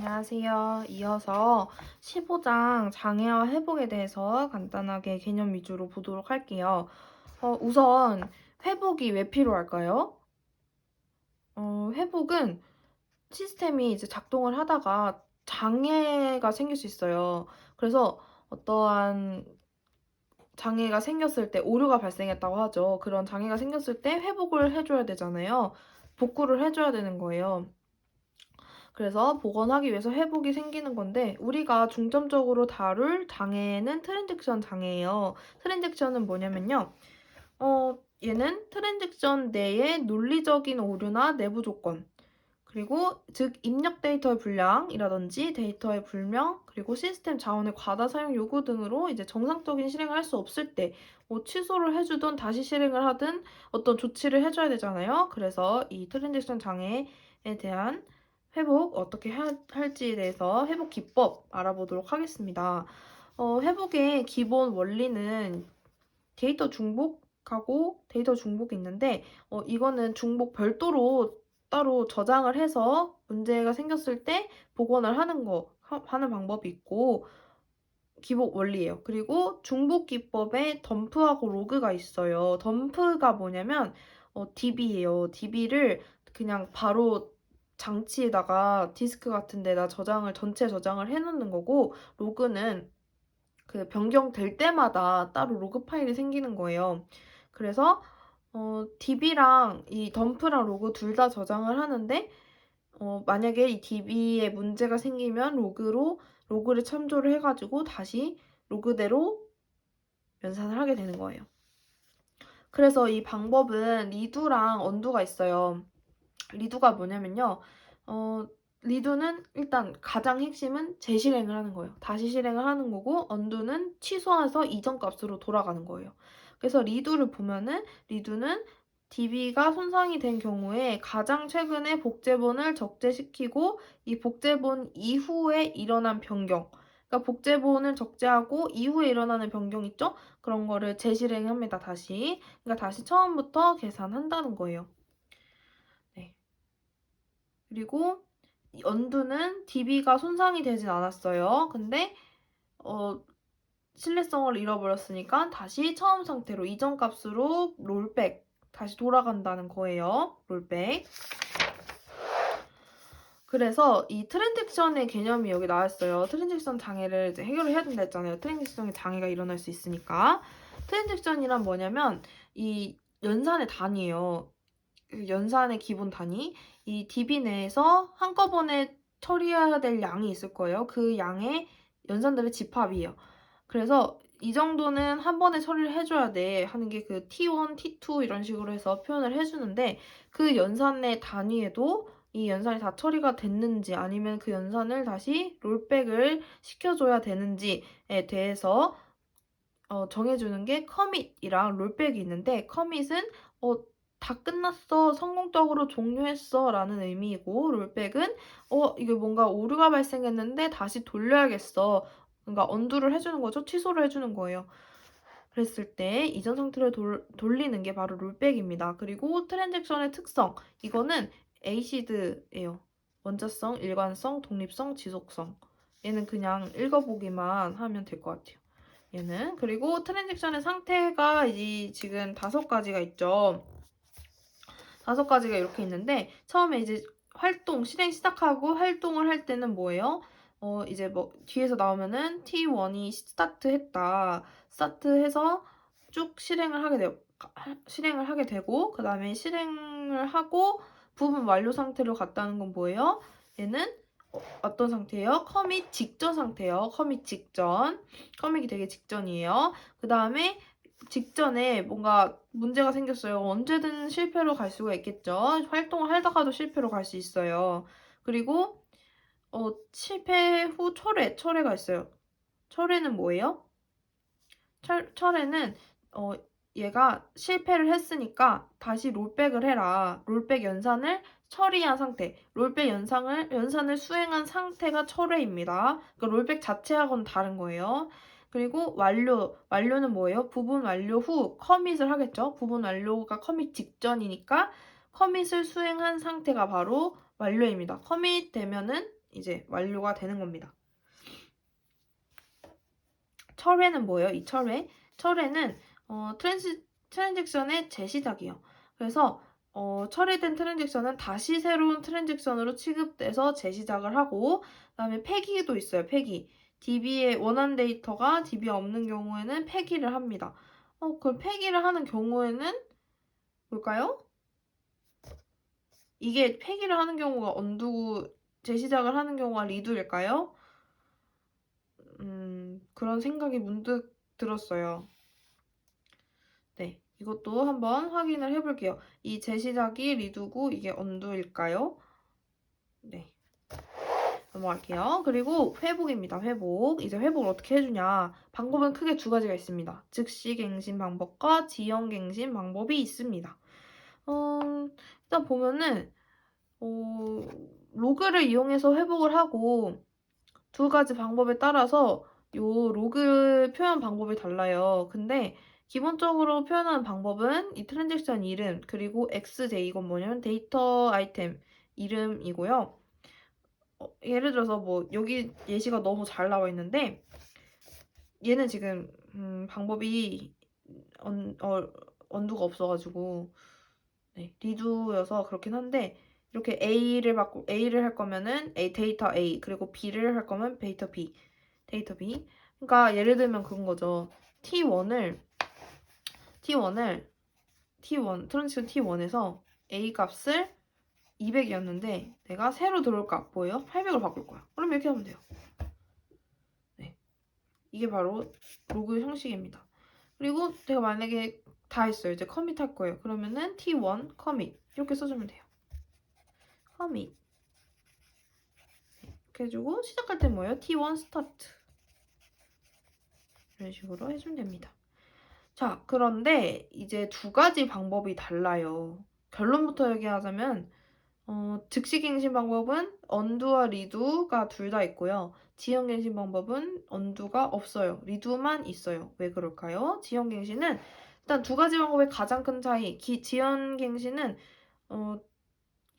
안녕하세요. 이어서 15장 장애와 회복에 대해서 간단하게 개념 위주로 보도록 할게요. 우선 회복이 왜 필요할까요? 회복은 시스템이 이제 작동을 하다가 장애가 생길 수 있어요. 그래서 어떠한 장애가 생겼을 때 오류가 발생했다고 하죠. 그런 장애가 생겼을 때 회복을 해줘야 되잖아요. 복구를 해줘야 되는 거예요. 그래서 복원하기 위해서 회복이 생기는 건데 우리가 중점적으로 다룰 장애는 트랜잭션 장애예요. 트랜잭션은 뭐냐면요. 얘는 트랜잭션 내의 논리적인 오류나 내부 조건, 그리고 즉 입력 데이터의 불량이라든지 데이터의 불명, 그리고 시스템 자원의 과다 사용 요구 등으로 이제 정상적인 실행을 할 수 없을 때 취소를 해주든 다시 실행을 하든 어떤 조치를 해줘야 되잖아요. 그래서 이 트랜잭션 장애에 대한 회복 어떻게 할지에 대해서 회복 기법 알아보도록 하겠습니다. 회복의 기본 원리는 데이터 중복하고 데이터 중복이 있는데 이거는 중복 별도로 따로 저장을 해서 문제가 생겼을 때 복원을 하는 방법이 있고 기본 원리예요. 그리고 중복 기법에 덤프하고 로그가 있어요. 덤프가 뭐냐면 DB예요. DB를 그냥 바로 장치에다가 디스크 같은 데다 전체 저장을 해놓는 거고, 로그는 그 변경될 때마다 따로 로그 파일이 생기는 거예요. 그래서 DB랑 이 덤프랑 로그 둘 다 저장을 하는데 만약에 이 DB에 문제가 생기면 로그를 참조를 해가지고 다시 로그대로 연산을 하게 되는 거예요. 그래서 이 방법은 리두랑 언두가 있어요. 리두가 뭐냐면요. 리두는 일단 가장 핵심은 재실행을 하는 거예요. 다시 실행을 하는 거고, 언두는 취소해서 이전 값으로 돌아가는 거예요. 그래서 리두는 DB가 손상이 된 경우에 가장 최근에 복제본을 적재시키고 이 복제본 이후에 일어난 변경, 그러니까 복제본을 적재하고 이후에 일어나는 변경 있죠? 그런 거를 재실행합니다, 다시. 그러니까 다시 처음부터 계산한다는 거예요. 네. 그리고 연두는 DB가 손상이 되진 않았어요. 근데 신뢰성을 잃어버렸으니까 다시 처음 상태로 이전 값으로 롤백 다시 돌아간다는 거예요. 롤백. 그래서 이 트랜잭션의 개념이 여기 나왔어요. 트랜잭션 장애를 이제 해결을 해야 된다 했잖아요. 트랜잭션의 장애가 일어날 수 있으니까. 트랜잭션이란 뭐냐면 이 연산의 단위예요. 연산의 기본 단위. 이 DB 내에서 한꺼번에 처리해야 될 양이 있을 거예요. 그 양의 연산들의 집합이에요. 그래서 이 정도는 한 번에 처리를 해줘야 돼 하는 게 그 T1, T2 이런 식으로 해서 표현을 해주는데 그 연산의 단위에도 이 연산이 다 처리가 됐는지 아니면 그 연산을 다시 롤백을 시켜줘야 되는지에 대해서 정해주는 게 커밋이랑 롤백이 있는데 커밋은 다 끝났어, 성공적으로 종료했어 라는 의미이고 롤백은 이게 뭔가 오류가 발생했는데 다시 돌려야겠어. 그러니까 언두를 해주는 거죠. 취소를 해주는 거예요. 그랬을 때 이전 상태로 돌리는 게 바로 롤백입니다. 그리고 트랜잭션의 특성, 이거는 에이시드예요. 원자성, 일관성, 독립성, 지속성. 얘는 그냥 읽어보기만 하면 될 것 같아요. 얘는. 그리고 트랜잭션의 상태가 지금 5가지가 있죠. 5가지가 이렇게 있는데 처음에 이제 실행 시작하고 활동을 할 때는 뭐예요? 이제 뭐 뒤에서 나오면은 T1이 스타트해서 쭉 실행을 하게 되고 그 다음에 실행을 하고 부분 완료 상태로 갔다는 건 뭐예요? 얘는 어떤 상태예요? 커밋 직전 상태예요. 커밋 직전. 커밋이 되게 직전이에요. 그 다음에 직전에 뭔가 문제가 생겼어요. 언제든 실패로 갈 수가 있겠죠. 활동을 하다가도 실패로 갈 수 있어요. 그리고 실패 후 철회가 있어요. 철회는 뭐예요? 철회는 얘가 실패를 했으니까 다시 롤백을 해라. 롤백 연산을 처리한 상태. 롤백 연산을 수행한 상태가 철회입니다. 그러니까 롤백 자체하고는 다른 거예요. 그리고 완료는 뭐예요? 부분 완료 후 커밋을 하겠죠. 부분 완료가 커밋 직전이니까 커밋을 수행한 상태가 바로 완료입니다. 커밋 되면은 이제 완료가 되는 겁니다. 철회는 뭐예요? 이 철회는 트랜잭션의 재시작이에요. 그래서 철회된 트랜잭션은 다시 새로운 트랜잭션으로 취급돼서 재시작을 하고, 그다음에 폐기도 있어요. 폐기. DB에 원하는 데이터가 DB에 없는 경우에는 폐기를 합니다. 그럼 폐기를 하는 경우에는 뭘까요? 이게 폐기를 하는 경우가 언두, 재시작을 하는 경우가 리두일까요? 그런 생각이 문득 들었어요. 네, 이것도 한번 확인을 해볼게요. 이 재시작이 리두고 이게 언두일까요? 네, 넘어갈게요. 그리고 회복입니다. 회복. 이제 회복을 어떻게 해주냐. 방법은 크게 두 가지가 있습니다. 즉시 갱신 방법과 지연 갱신 방법이 있습니다. 일단 보면은 로그를 이용해서 회복을 하고, 두 가지 방법에 따라서 요 로그 표현 방법이 달라요. 근데 기본적으로 표현하는 방법은 이 트랜잭션 이름 그리고 XJ, 이건 뭐냐면 데이터 아이템 이름이고요. 예를 들어서 뭐 여기 예시가 너무 잘 나와 있는데, 얘는 지금 방법이 언두가 없어가지고 네, 리두여서 그렇긴 한데, 이렇게 A를 할 거면은 데이터 A, 그리고 B를 할 거면 데이터 B. 그러니까 예를 들면 그런 거죠. T1 트랜지션 T1에서 A 값을 200이었는데 내가 새로 들어올 값 뭐예요? 800으로 바꿀 거야. 그럼 이렇게 하면 돼요. 네, 이게 바로 로그 형식입니다. 그리고 내가 만약에 다 했어요. 이제 커밋 할 거예요. 그러면은 T1 커밋 이렇게 써주면 돼요. 커밋 이렇게 해주고, 시작할 때 뭐예요? T1 스타트 이런 식으로 해주면 됩니다. 자, 그런데 이제 두 가지 방법이 달라요. 결론부터 얘기하자면 즉시 갱신 방법은 언두와 리두가 둘 다 있고요. 지연 갱신 방법은 언두가 없어요. 리두만 있어요. 왜 그럴까요? 지연 갱신은 일단 두 가지 방법의 가장 큰 차이. 지연 갱신은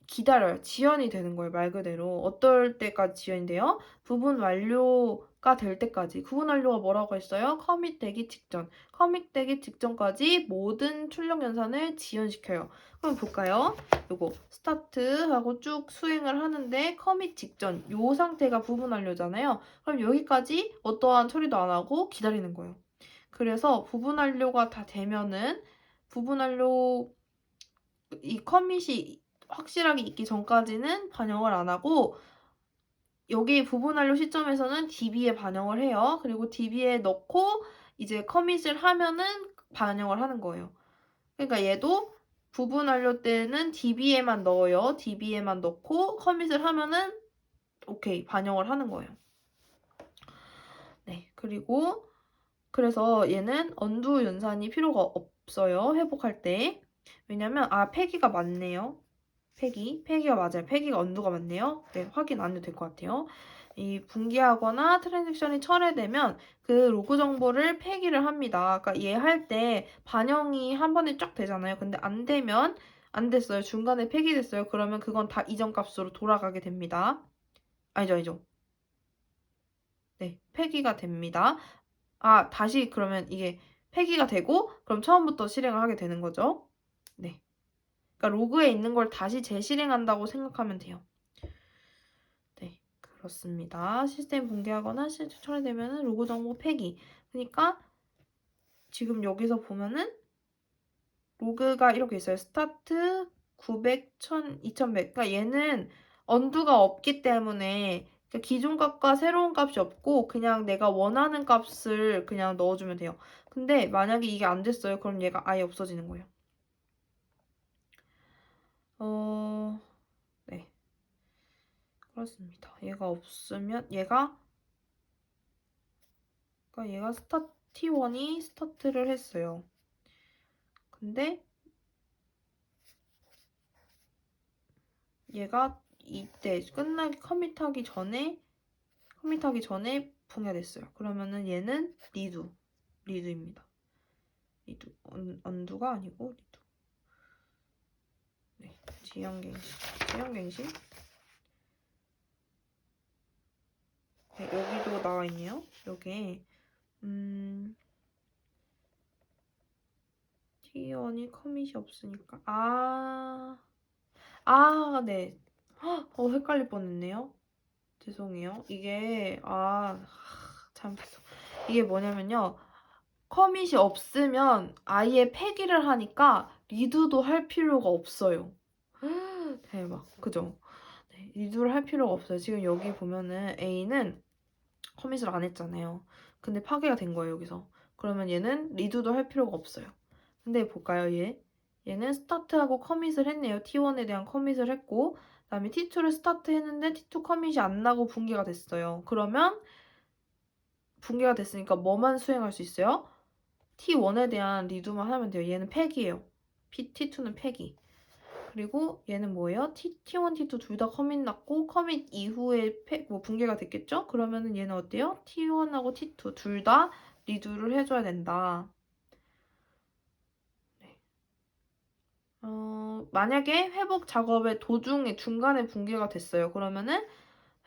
기다려요. 지연이 되는 거예요. 말 그대로. 어떨 때까지 지연이 돼요? 부분 완료가 될 때까지. 부분 완료가 뭐라고 했어요? 커밋되기 직전. 커밋되기 직전까지 모든 출력 연산을 지연시켜요. 그럼 볼까요? 요거 스타트 하고 쭉 수행을 하는데 커밋 직전 요 상태가 부분 완료잖아요. 그럼 여기까지 어떠한 처리도 안 하고 기다리는 거예요. 그래서 부분 완료가 다 되면은 부분 완료 이 커밋이 확실하게 있기 전까지는 반영을 안 하고, 여기 부분 완료 시점에서는 DB에 반영을 해요. 그리고 DB에 넣고 이제 커밋을 하면은 반영을 하는 거예요. 그러니까 얘도 부분 완료 때는 DB에만 넣어요. DB에만 넣고 커밋을 하면은 오케이, 반영을 하는 거예요. 네, 그리고 그래서 얘는 언두 연산이 필요가 없어요. 회복할 때. 왜냐면 폐기가 맞네요. 폐기가 맞아요. 폐기가 언두가 맞네요. 네, 확인 안 해도 될 것 같아요. 이 붕괴하거나 트랜잭션이 철회되면 그 로그 정보를 폐기를 합니다. 그러니까 얘 할 때 반영이 한 번에 쫙 되잖아요. 근데 안 되면 안 됐어요. 중간에 폐기됐어요. 그러면 그건 다 이전 값으로 돌아가게 됩니다. 아니죠. 네, 폐기가 됩니다. 다시 그러면 이게 폐기가 되고 그럼 처음부터 실행을 하게 되는 거죠. 네. 그러니까 로그에 있는 걸 다시 재실행한다고 생각하면 돼요. 네, 그렇습니다. 시스템 붕괴하거나 실제 철회되면 로그 정보 폐기. 그러니까 지금 여기서 보면은 로그가 이렇게 있어요. 스타트 900, 1000, 2100. 그러니까 얘는 언두가 없기 때문에 그러니까 기존 값과 새로운 값이 없고 그냥 내가 원하는 값을 그냥 넣어주면 돼요. 근데 만약에 이게 안 됐어요. 그럼 얘가 아예 없어지는 거예요. 네. 그렇습니다. 얘가 없으면 그러니까 얘가 T1이 스타트를 했어요. 근데 얘가 이때 커밋하기 전에 붕괴됐어요. 그러면은 얘는 리두입니다. 리두. 언두가 아니고 리두. 네, 지연갱신. 네, 여기도 나와 있네요. 여기 T1이 커밋이 없으니까 네. 헷갈릴 뻔했네요. 죄송해요. 이게 잘못했어. 이게 뭐냐면요. 커밋이 없으면 아예 폐기를 하니까 리두도 할 필요가 없어요. 대박. 그죠? 네, 리두를 할 필요가 없어요. 지금 여기 보면은 A는 커밋을 안 했잖아요. 근데 파괴가 된 거예요, 여기서. 그러면 얘는 리두도 할 필요가 없어요. 근데 볼까요, 얘는 스타트하고 커밋을 했네요. T1에 대한 커밋을 했고, 그 다음에 T2를 스타트 했는데 T2 커밋이 안 나고 붕괴가 됐어요. 그러면 붕괴가 됐으니까 뭐만 수행할 수 있어요? T1에 대한 리두만 하면 돼요. 얘는 폐기예요. T2는 폐기. 그리고 얘는 뭐예요? T1, T2 둘 다 커밋 났고 커밋 이후에 붕괴가 됐겠죠? 그러면은 얘는 어때요? T1하고 T2 둘 다 리두를 해줘야 된다. 네. 만약에 회복 작업의 도중에 중간에 붕괴가 됐어요. 그러면은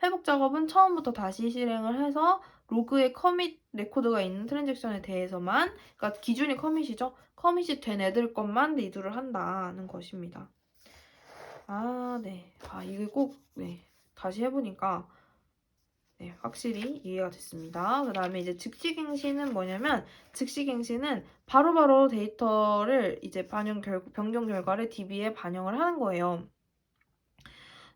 회복 작업은 처음부터 다시 실행을 해서 로그에 커밋 레코드가 있는 트랜잭션에 대해서만, 그러니까 기준이 커밋이죠. 커밋이 된 애들 것만 리두를 한다는 것입니다. 네. 이게 꼭, 네. 다시 해보니까, 네, 확실히 이해가 됐습니다. 그 다음에 이제 즉시갱신은 뭐냐면, 즉시갱신은 바로바로 데이터를 이제 변경 결과를 DB에 반영을 하는 거예요.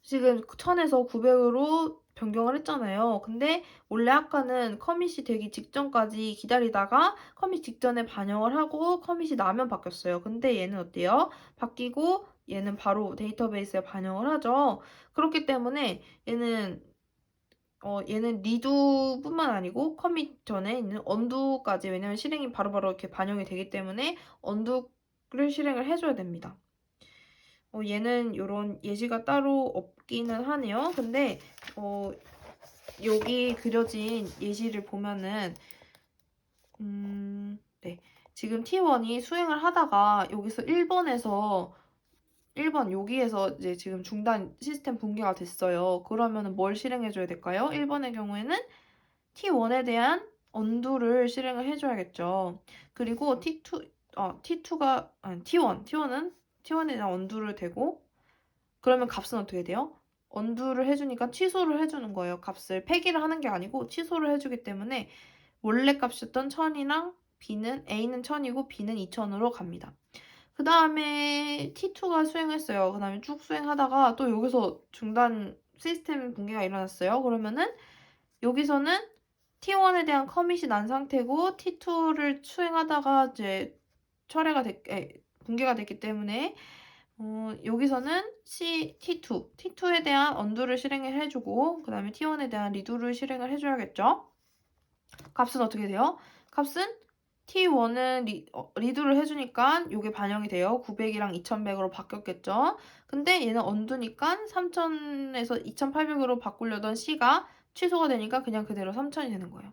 지금 1000에서 900으로 변경을 했잖아요. 근데 원래 아까는 커밋이 되기 직전까지 기다리다가 커밋 직전에 반영을 하고 커밋이 나면 바뀌었어요. 근데 얘는 어때요? 바뀌고 얘는 바로 데이터베이스에 반영을 하죠. 그렇기 때문에 얘는 리두뿐만 아니고 커밋 전에 있는 언두까지, 왜냐면 실행이 바로바로 이렇게 반영이 되기 때문에 언두를 실행을 해줘야 됩니다. 얘는 이런 예시가 따로 없기는 하네요. 근데 여기 그려진 예시를 보면은 네. 지금 T1이 수행을 하다가 여기서 1번 여기에서 이제 지금 중단 시스템 붕괴가 됐어요. 그러면은 뭘 실행해줘야 될까요? 1번의 경우에는 T1에 대한 언두를 실행을 해줘야겠죠. 그리고 T2가 아니 T1에 대한 언두를 대고, 그러면 값은 어떻게 돼요? 언두를 해주니까 취소를 해주는 거예요. 값을 폐기를 하는 게 아니고 취소를 해주기 때문에 원래 값이었던 1000이랑 A는 1000이고 B는 2000으로 갑니다. 그 다음에 T2가 수행했어요. 그 다음에 쭉 수행하다가 또 여기서 중단 시스템 붕괴가 일어났어요. 그러면은 여기서는 T1에 대한 커밋이 난 상태고 T2를 수행하다가 이제 붕괴가 됐기 때문에 여기서는 T2에 대한 언두를 실행을 해주고 그 다음에 T1에 대한 리두를 실행을 해줘야겠죠. 값은 어떻게 돼요? 값은 T1은 리두를 해주니까 이게 반영이 돼요. 900이랑 2100으로 바뀌었겠죠. 근데 얘는 언두니까 3000에서 2800으로 바꾸려던 C가 취소가 되니까 그냥 그대로 3000이 되는 거예요.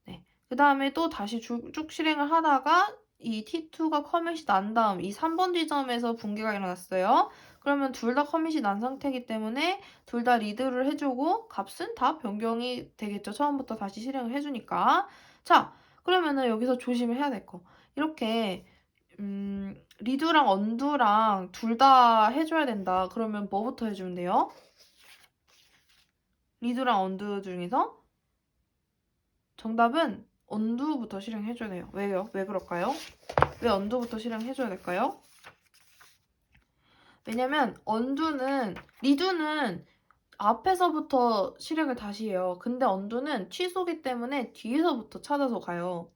네. 그 다음에 또 다시 쭉 실행을 하다가 이 T2가 커밋이 난 다음 이 3번 지점에서 붕괴가 일어났어요. 그러면 둘 다 커밋이 난 상태이기 때문에 둘 다 리드를 해주고 값은 다 변경이 되겠죠. 처음부터 다시 실행을 해주니까. 자, 그러면은 여기서 조심해야 될 거. 이렇게 리두랑 언두랑 둘 다 해줘야 된다. 그러면 뭐부터 해주면 돼요? 리두랑 언두 중에서 정답은 언두부터 실행해줘야 돼요. 왜요? 왜 그럴까요? 왜 언두부터 실행해줘야 될까요? 왜냐면 리두는 앞에서부터 실행을 다시 해요. 근데 언두는 취소기 때문에 뒤에서부터 찾아서 가요.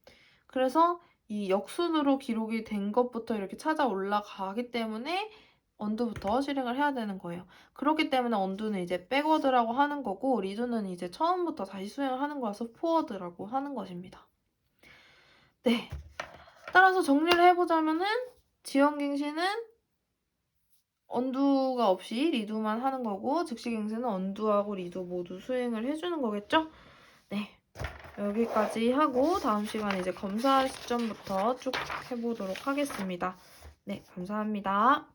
그래서 이 역순으로 기록이 된 것부터 이렇게 찾아 올라가기 때문에 언두부터 실행을 해야 되는 거예요. 그렇기 때문에 언두는 이제 백워드라고 하는 거고 리두는 이제 처음부터 다시 수행을 하는 거라서 포워드라고 하는 것입니다. 네. 따라서 정리를 해보자면은 지연갱신은 언두가 없이 리두만 하는 거고 즉시갱신은 언두하고 리두 모두 수행을 해주는 거겠죠? 네. 여기까지 하고 다음 시간에 이제 검사 시점부터 쭉 해보도록 하겠습니다. 네, 감사합니다.